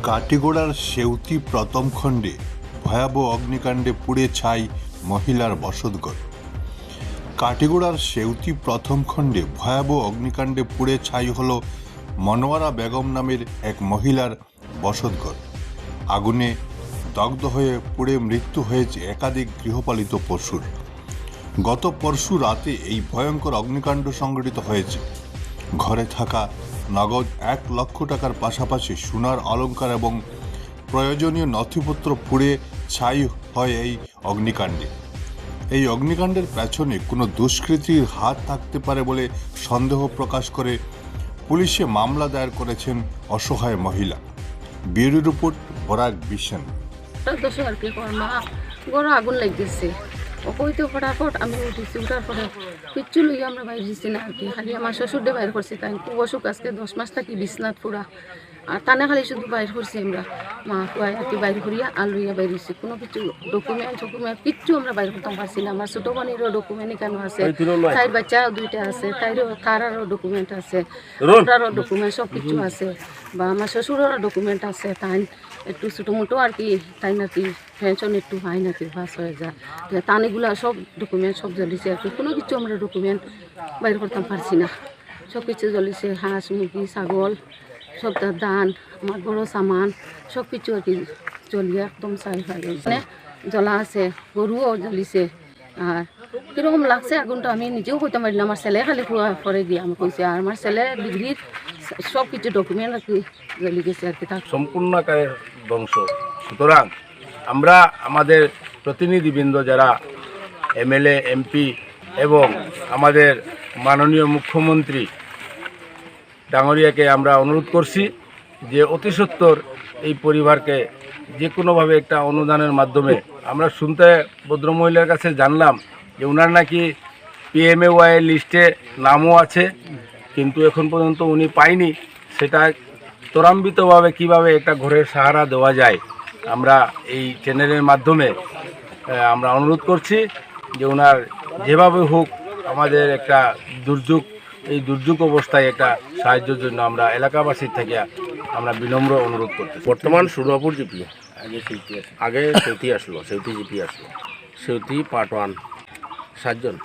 কাটিগড়ার সেউতি প্রথম খণ্ডে ভয়াবহ অগ্নিকাণ্ডে পুড়ে ছাই মহিলার বসতঘর। কাটিগড়ার সেউতি প্রথম খণ্ডে ভয়াবহ অগ্নিকাণ্ডে পুড়ে ছাই হল মনোয়ারা বেগম নামের এক মহিলার বসতঘর। আগুনে দগ্ধ হয়ে পুড়ে মৃত্যু হয়েছে একাধিক গৃহপালিত পশুর। গত পরশু রাতে এই ভয়ঙ্কর অগ্নিকাণ্ড সংঘটিত হয়েছে। ঘরে থাকা নগদ 1 লক্ষ টাকার পাশাপাশি সোনার অলংকার এবং প্রয়োজনীয় নথিপত্র পুড়ে ছাই হয় এই অগ্নিকাণ্ডে। এই অগ্নিকাণ্ডের পেছনে কোনো দুষ্কৃতীর হাত থাকতে পারে বলে সন্দেহ প্রকাশ করে পুলিশে মামলা দায়ের করেছেন অসহায় মহিলা। Bureau report Barak vision. আগুন লাগতেছে ওইতে ফটাফট আমি উঠেছি, উঠার পরে কিচ্ছু লইয়া আমরা বাইরে দিচ্ছি না আর কি। খালি আমার শ্বশুরডে বাইর করছি, তাই খুব অসুখ, আজকে 10 মাস থাকি বিছনাথ পুরা। আর তানে খালি শুধু বাইর করছি আমরা, মা খুয়াই আর কি বাইর করিয়া আর লইয়া বাইর দিচ্ছি। কোনো কিছু ডকুমেন্ট কিচ্ছু আমরা বাইর করতে পারছি না। আমার ছোটো বোনেরও ডকুমেন্ট কেন আছে, তাইর বাচ্চা 2টা আছে, তারও ডকুমেন্ট আছে, ওটারও ডকুমেন্ট সব কিছু আছে, বা আমার শ্বশুরেরও ডকুমেন্ট আছে। তাই একটু ছোটো মোটো আর কি, তাই নাকি পেনশন একটু হয় নাকি পাস হয়ে যায়, তানেগুলো সব ডকুমেন্ট সব জ্বলিছে আর কি। কোনো কিছু আমরা ডকুমেন্ট বাইর করতে পারছি না, সব কিছু জ্বলিছে। হাঁস মুরগি ছাগল সব ধান, আমার বড়ো সামান সব কিছু আর কি জ্বলিয়ে একদম চাই হয়ে গেছে। জ্বলা আছে, গরুও জ্বলিছে। আর কীরকম লাগছে আগুনটা আমি নিজেও কইতে পারি না। আমার ছেলে খালি পরে গিয়ে আমি কইছি, আর আমার ছেলে ডিগ্রির সব কিছু ডকুমেন্ট আর কি জ্বলি গেছে আর কি। তার সম্পূর্ণ আকারের ধ্বংস। সুতরাং আমরা আমাদের প্রতিনিধিবৃন্দ যারা এমএলএ এমপি এবং আমাদের মাননীয় মুখ্যমন্ত্রী ডাঙরিয়াকে আমরা অনুরোধ করছি যে অতি সত্বর এই পরিবারকে যে কোনোভাবে একটা অনুদানের মাধ্যমে, আমরা শুনতে ভদ্রমহিলার কাছে জানলাম যে ওনার নাকি PMAY লিস্টে নামও আছে, কিন্তু এখন পর্যন্ত উনি পায়নি। সেটা ত্বরান্বিতভাবে কিভাবে একটা ঘরের সাহারা দেওয়া যায়, আমরা এই চ্যানেলের মাধ্যমে আমরা অনুরোধ করছি যে ওনার যেভাবে হোক আমাদের একটা দুর্যোগ, এই দুর্যোগ অবস্থায় একটা সাহায্যের জন্য আমরা এলাকাবাসীর থেকে আমরা বিনম্র অনুরোধ করতে। বর্তমান সুরপুর জিপি, আগে সেউতি আসলো, সেউতি জিপি আসলো, সেউতি পার্ট 1 7 জন।